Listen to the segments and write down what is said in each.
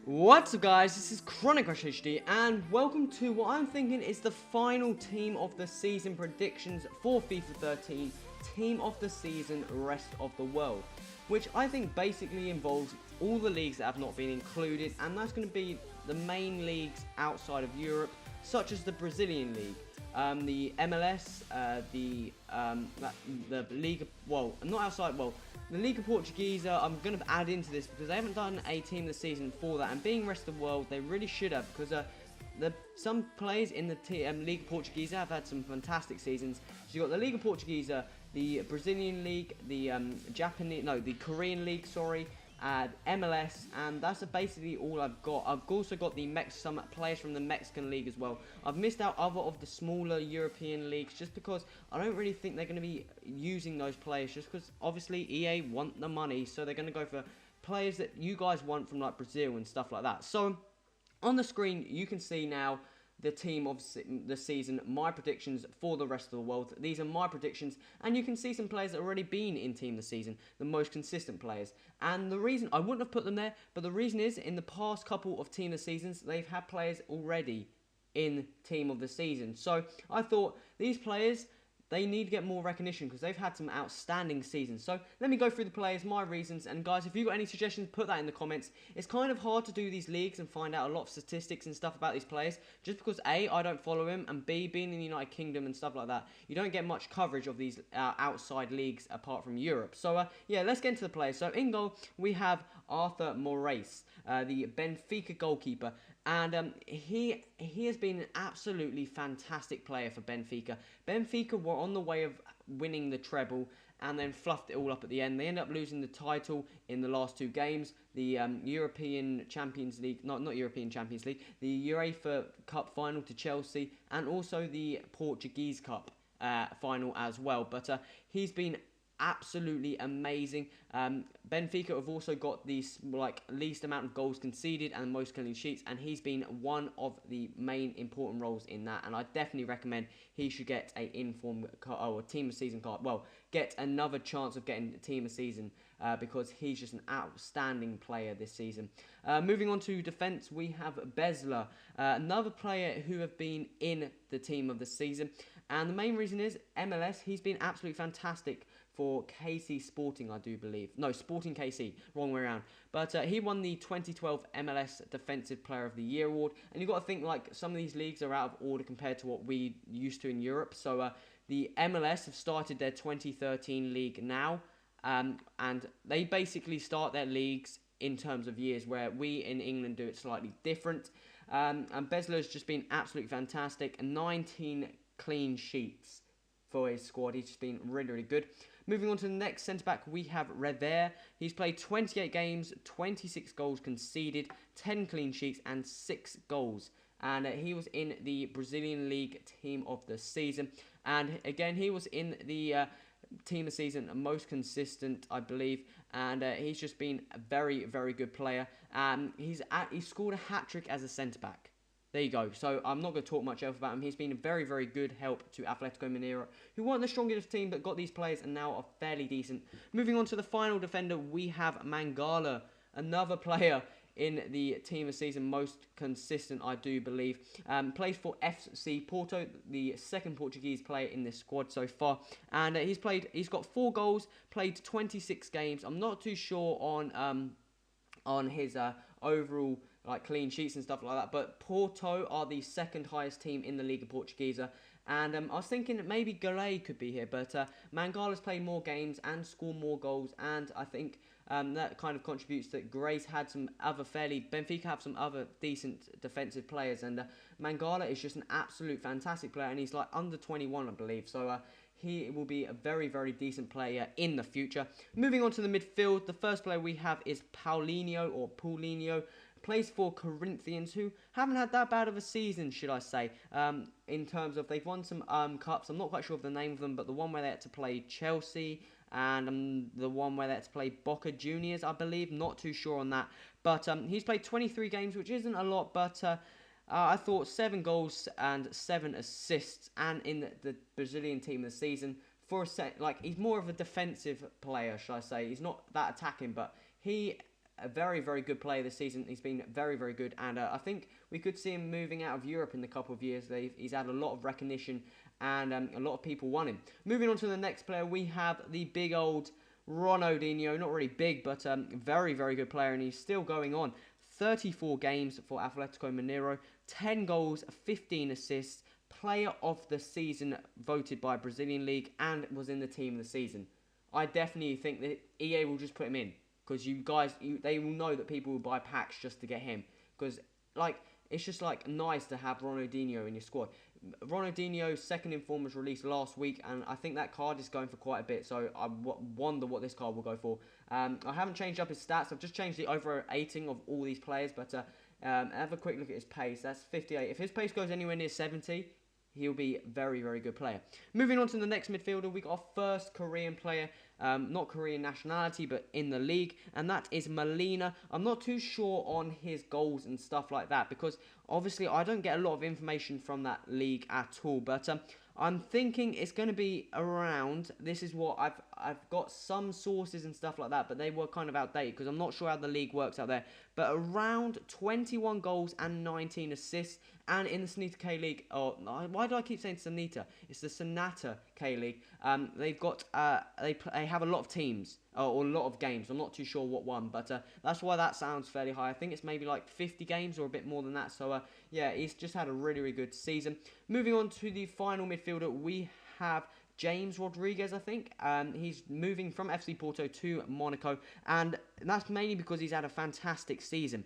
What's up guys, this is Chronic Crush HD and welcome to what I'm thinking is the final team of the season predictions for FIFA 13, team of the season rest of the world, which I think basically involves all the leagues that have not been included, and that's going to be the main leagues outside of Europe, such as the Brazilian League, the MLS, the League, the Liga Portuguesa. I'm going to add into this because they haven't done a team this season for that, and being rest of the world, they really should have, because some players in the Liga Portuguesa have had some fantastic seasons. So you've got the Liga Portuguesa, the Brazilian League, the the Korean League, sorry, MLS, and that's basically all I've got. I've also got some players from the Mexican League as well. I've missed out other of the smaller European leagues just because I don't really think they're going to be using those players, just because obviously EA want the money, so they're going to go for players that you guys want from like Brazil and stuff like that. So on the screen you can see now the team of the season, my predictions for the rest of the world. These are my predictions, and you can see some players that have already been in team of the season, the most consistent players. And the reason, I wouldn't have put them there, but the reason is, in the past couple of team of the seasons, they've had players already in team of the season. So I thought these players, they need to get more recognition because they've had some outstanding seasons. So let me go through the players, my reasons, and guys, if you've got any suggestions, put that in the comments. It's kind of hard to do these leagues and find out a lot of statistics and stuff about these players, just because A, I don't follow him, and B, being in the United Kingdom and stuff like that, you don't get much coverage of these outside leagues apart from Europe. So yeah, let's get into the players. So in goal, we have Arthur Moraes, the Benfica goalkeeper. And he has been an absolutely fantastic player for Benfica. Benfica were on the way of winning the treble and then fluffed it all up at the end. They ended up losing the title in the last two games. The European Champions League, not European Champions League, the UEFA Cup final to Chelsea, and also the Portuguese Cup final as well. But he's been absolutely amazing. Benfica have also got the least amount of goals conceded and most clean sheets, and he's been one of the main important roles in that, and I definitely recommend he should get a informed or team of season card. Well, get another chance of getting a team of season because he's just an outstanding player this season. Moving on to defence, we have Besler, another player who have been in the team of the season, and the main reason is MLS. He's been absolutely fantastic for KC Sporting, I do believe. No, Sporting KC, wrong way around. But he won the 2012 MLS Defensive Player of the Year award. And you've got to think, like, some of these leagues are out of order compared to what we used to in Europe. So the MLS have started their 2013 league now. And they basically start their leagues in terms of years, where we in England do it slightly different. And Besler's just been absolutely fantastic. 19 clean sheets for his squad. He's just been really, really good. Moving on to the next centre-back, we have Revere. He's played 28 games, 26 goals conceded, 10 clean sheets, and 6 goals. And he was in the Brazilian League team of the season. And again, he was in the team of the season most consistent, I believe. And he's just been a very, very good player. He's scored a hat-trick as a centre-back. There you go. So I'm not going to talk much else about him. He's been a very, very good help to Atletico Mineiro, who weren't the strongest team, but got these players and now are fairly decent. Moving on to the final defender, we have Mangala, another player in the team of season most consistent, I do believe. Plays for FC Porto, the second Portuguese player in this squad so far. And he's got 4 goals, played 26 games. I'm not too sure on his overall clean sheets and stuff like that, but Porto are the second highest team in the Liga Portuguesa, and I was thinking that maybe Garay could be here, but Mangala's played more games and scored more goals, and I think that kind of contributes that Gray's had some other Benfica have some other decent defensive players, and Mangala is just an absolute fantastic player, and he's like under 21, I believe, so he will be a very, very decent player in the future. Moving on to the midfield, the first player we have is Paulinho. Plays for Corinthians, who haven't had that bad of a season, should I say, in terms of they've won some cups. I'm not quite sure of the name of them, but the one where they had to play Chelsea and the one where they had to play Boca Juniors, I believe. Not too sure on that. But he's played 23 games, which isn't a lot, but I thought 7 goals and 7 assists, and in the Brazilian team of the season. He's more of a defensive player, should I say. He's not that attacking, but he a very, very good player this season. He's been very, very good, and I think we could see him moving out of Europe in a couple of years. He's had a lot of recognition, and a lot of people want him. Moving on to the next player, we have the big old Ronaldinho. Not really big, but very, very good player, and he's still going on. 34 games for Atletico Mineiro, 10 goals, 15 assists, player of the season voted by Brazilian League, and was in the team of the season. I definitely think that EA will just put him in, because you guys, they will know that people will buy packs just to get him, because like it's just like nice to have Ronaldinho in your squad. Ronaldinho's second in form was released last week, and I think that card is going for quite a bit, so I wonder what this card will go for. I haven't changed up his stats. I've just changed the over rating of all these players, but have a quick look at his pace. That's 58. If his pace goes anywhere near 70, he'll be a very, very good player. Moving on to the next midfielder, we got our first Korean player, not Korean nationality, but in the league, and that is Molina. I'm not too sure on his goals and stuff like that, because obviously I don't get a lot of information from that league at all, but I'm thinking it's going to be around, this is what I've got some sources and stuff like that, but they were kind of outdated because I'm not sure how the league works out there, but around 21 goals and 19 assists. And in the Sonata K League, why do I keep saying Sonata? It's the Sonata K League. They've got they have a lot of teams or a lot of games. I'm not too sure what one, but that's why that sounds fairly high. I think it's maybe like 50 games or a bit more than that. So yeah, he's just had a really, really good season. Moving on to the final midfielder, we have James Rodriguez, I think. He's moving from FC Porto to Monaco, and that's mainly because he's had a fantastic season.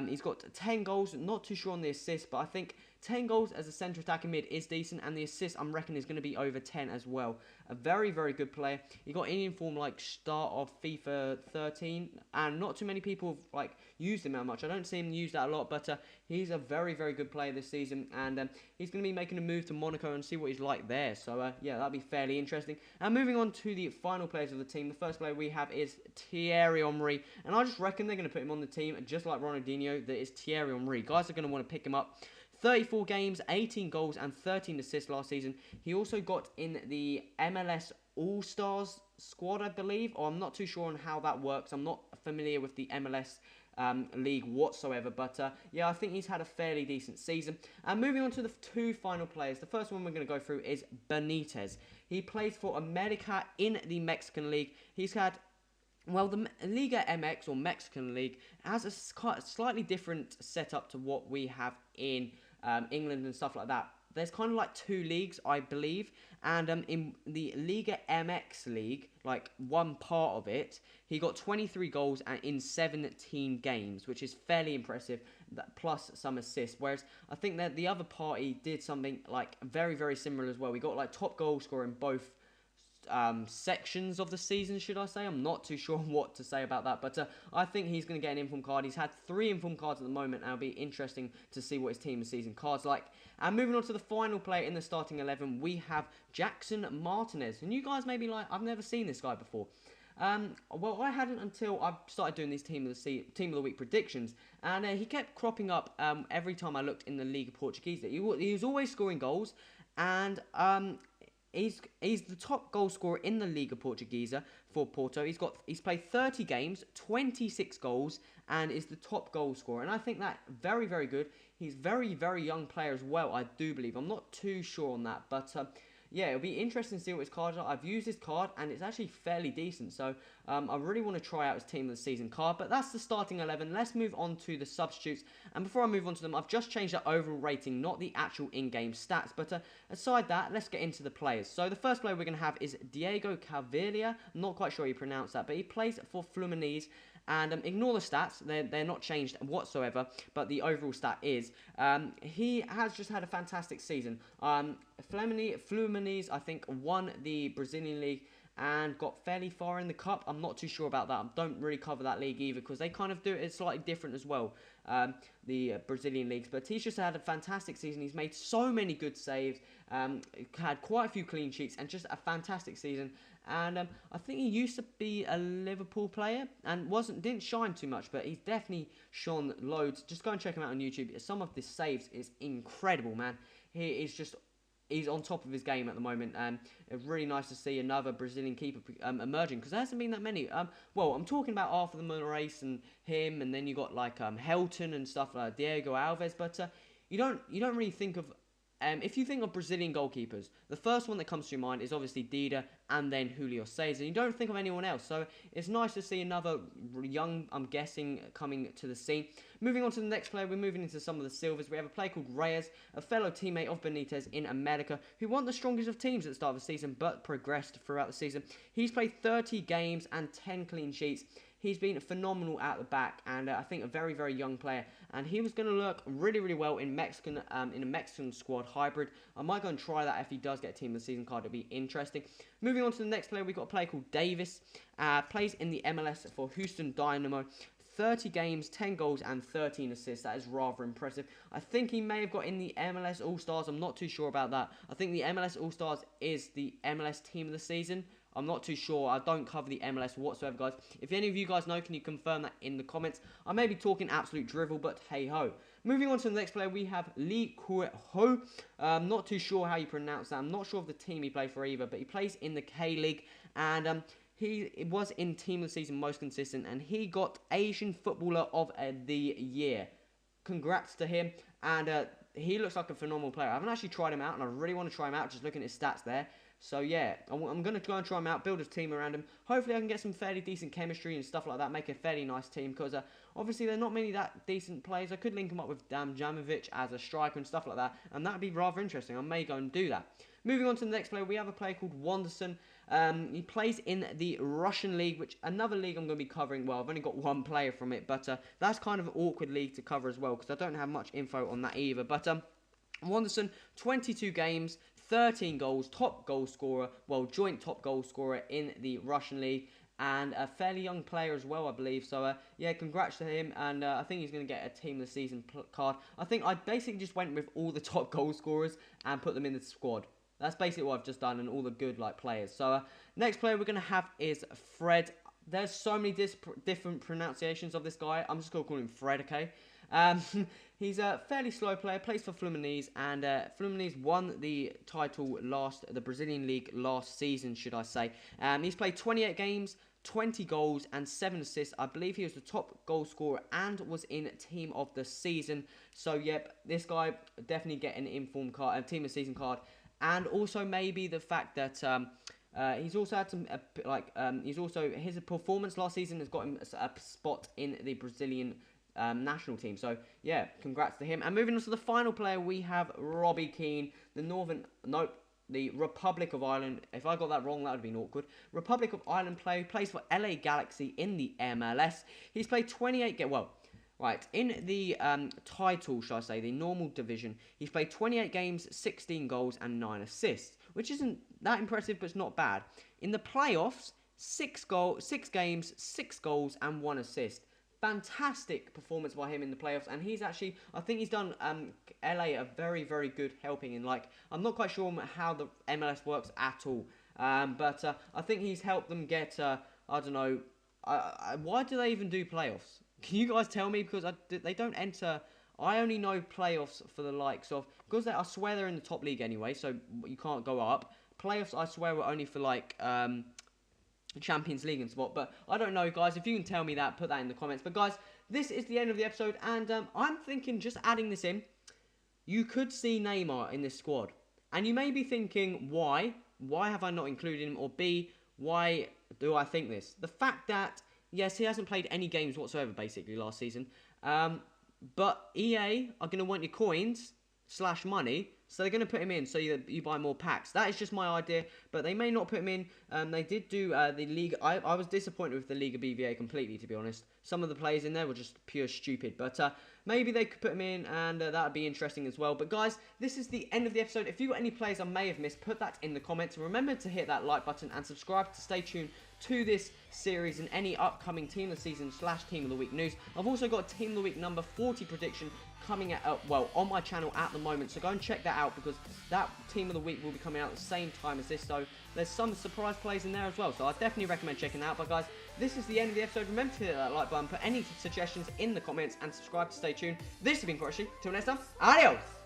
He's got 10 goals, not too sure on the assists, but I think 10 goals as a centre attacking mid is decent, and the assist I'm reckoning is going to be over 10 as well. A very, very good player. He got in form like start of FIFA 13, and not too many people have like used him that much. I don't see him used that a lot, but he's a very, very good player this season, and he's going to be making a move to Monaco and see what he's like there. So yeah, that'll be fairly interesting. And moving on to the final players of the team, the first player we have is Thierry Henry, and I just reckon they're going to put him on the team just like Ronaldinho. That is Thierry Henry. Guys are going to want to pick him up. 34 games, 18 goals, and 13 assists last season. He also got in the MLS All-Stars squad, I believe, or I'm not too sure on how that works. I'm not familiar with the MLS league whatsoever, but yeah, I think he's had a fairly decent season. And moving on to the two final players, the first one we're going to go through is Benitez. He plays for America in the Mexican League. He's had, well, the Liga MX, or Mexican League, has a quite slightly different setup to what we have in England and stuff like that. There's kind of like two leagues, I believe, and in the Liga MX League, like one part of it, he got 23 goals in 17 games, which is fairly impressive, plus some assists, whereas I think that the other party did something like very, very similar as well. We got like top goal scorer in both sections of the season, should I say. I'm not too sure what to say about that, but I think he's going to get an inform card. He's had 3 inform cards at the moment, and it'll be interesting to see what his team of season cards like. And moving on to the final player in the starting 11, we have Jackson Martinez, and you guys may be like, I've never seen this guy before. Well, I hadn't until I started doing these team of the week predictions, and he kept cropping up every time I looked in the Liga Portuguesa. He was always scoring goals, and He's the top goal scorer in the Liga Portuguesa for Porto. He's played 30 games, 26 goals, and is the top goal scorer. And I think that very, very good. He's very, very young player as well, I do believe. I'm not too sure on that, but yeah, it'll be interesting to see what his cards are. I've used his card, and it's actually fairly decent. So I really want to try out his team of the season card. But that's the starting 11. Let's move on to the substitutes. And before I move on to them, I've just changed that overall rating, not the actual in-game stats. But aside that, let's get into the players. So the first player we're going to have is Diego Cavilla. I'm not quite sure how you pronounce that, but he plays for Fluminense. And ignore the stats, they're not changed whatsoever, but the overall stat is. He has just had a fantastic season. Fluminense, I think, won the Brazilian League and got fairly far in the cup. I'm not too sure about that. I don't really cover that league either, because they kind of do it slightly different as well, the Brazilian leagues. But he's just had a fantastic season. He's made so many good saves, had quite a few clean sheets, and just a fantastic season. And I think he used to be a Liverpool player and didn't shine too much, but he's definitely shone loads. Just go and check him out on YouTube. Some of the saves is incredible, man. He is just he's on top of his game at the moment. It's really nice to see another Brazilian keeper emerging, because there hasn't been that many. Well, I'm talking about Arthur the Moraes and him, and then you got like Helton and stuff like Diego Alves, but you don't really think of. If you think of Brazilian goalkeepers, the first one that comes to your mind is obviously Dida and then Julio Cesar. You don't think of anyone else, so it's nice to see another young, I'm guessing, coming to the scene. Moving on to the next player, we're moving into some of the silvers. We have a player called Reyes, a fellow teammate of Benitez in America, who wasn't the strongest of teams at the start of the season, but progressed throughout the season. He's played 30 games and 10 clean sheets. He's been phenomenal at the back, and I think a very, very young player. And he was going to look really, really well in a Mexican squad hybrid. I might go and try that if he does get a team of the season card. It'll be interesting. Moving on to the next player, we've got a player called Davis. Plays in the MLS for Houston Dynamo. 30 games, 10 goals, and 13 assists. That is rather impressive. I think he may have got in the MLS All-Stars. I'm not too sure about that. I think the MLS All-Stars is the MLS team of the season. I'm not too sure. I don't cover the MLS whatsoever, guys. If any of you guys know, can you confirm that in the comments? I may be talking absolute drivel, but hey-ho. Moving on to the next player, we have Lee Kuo-ho. Not too sure how you pronounce that. I'm not sure of the team he played for either, but he plays in the K-League, and he was in team of the season most consistent, and he got Asian Footballer of the Year. Congrats to him, and he looks like a phenomenal player. I haven't actually tried him out, and I really want to try him out, just looking at his stats there. So yeah, I'm going to go and try him out, build a team around him. Hopefully I can get some fairly decent chemistry and stuff like that, make a fairly nice team, because obviously there are not many that decent players. I could link him up with Damjanovic as a striker and stuff like that, and that would be rather interesting. I may go and do that. Moving on to the next player, we have a player called Wanderson. He plays in the Russian league, which another league I'm going to be covering. Well, I've only got one player from it, but that's kind of an awkward league to cover as well, because I don't have much info on that either. But Wanderson, 22 games, 13 goals, top goal scorer, well, joint top goal scorer in the Russian league, and a fairly young player as well, I believe. So, yeah, congrats to him, and I think he's going to get a team of the season card. I think I basically just went with all the top goal scorers and put them in the squad. That's basically what I've just done, and all the good players. So, next player we're going to have is Fred. There's so many different pronunciations of this guy. I'm just going to call him Fred, okay? He's a fairly slow player, plays for Fluminense, and Fluminense won the title the Brazilian league last season, should I say. He's played 28 games, 20 goals, and 7 assists. I believe he was the top goal scorer and was in team of the season. So, yep, this guy definitely get an informed card, a team of the season card, and also maybe the fact that he's also had some his performance last season has got him a spot in the Brazilian national team. So yeah, congrats to him. And moving on to the final player, we have Robbie Keane, the Republic of Ireland. If I got that wrong, that would have been awkward. Republic of Ireland player, plays for LA Galaxy in the MLS. He's played 28 games. Well, right, in the title, shall I say, the normal division, he's played 28 games, 16 goals, and 9 assists, which isn't that impressive, but it's not bad. In the playoffs, 6 games, 6 goals, and 1 assist. Fantastic performance by him in the playoffs, and he's actually, I think he's done LA a very, very good helping in, I'm not quite sure how the MLS works at all, but I think he's helped them get, I don't know, why do they even do playoffs? Can you guys tell me? Because they don't enter, I only know playoffs for the likes of, because I swear they're in the top league anyway, so you can't go up. Playoffs, I swear, were only for Champions League and spot, but I don't know, guys. If you can tell me that, put that in the comments. But guys, this is the end of the episode, and I'm thinking, just adding this in, you could see Neymar in this squad, and you may be thinking, why have I not included him, or B, why do I think this? The fact that, yes, he hasn't played any games whatsoever basically last season, but EA are going to want your coins / money, so they're going to put him in so you buy more packs. That is just my idea, but they may not put him in. They did do the League. I was disappointed with the Liga BVA completely, to be honest. Some of the players in there were just pure stupid, but maybe they could put him in, and that would be interesting as well. But guys, this is the end of the episode. If you got any players I may have missed, put that in the comments. And remember to hit that like button and subscribe to stay tuned to this series and any upcoming Team of the Season / Team of the Week news. I've also got a Team of the Week number 40 prediction coming out, on my channel at the moment, so go and check that out, because that Team of the Week will be coming out at the same time as this, so there's some surprise plays in there as well, so I definitely recommend checking that out. But guys, this is the end of the episode. Remember to hit that like button, put any suggestions in the comments, and subscribe to stay tuned. This has been Quashie. Till next time, adios!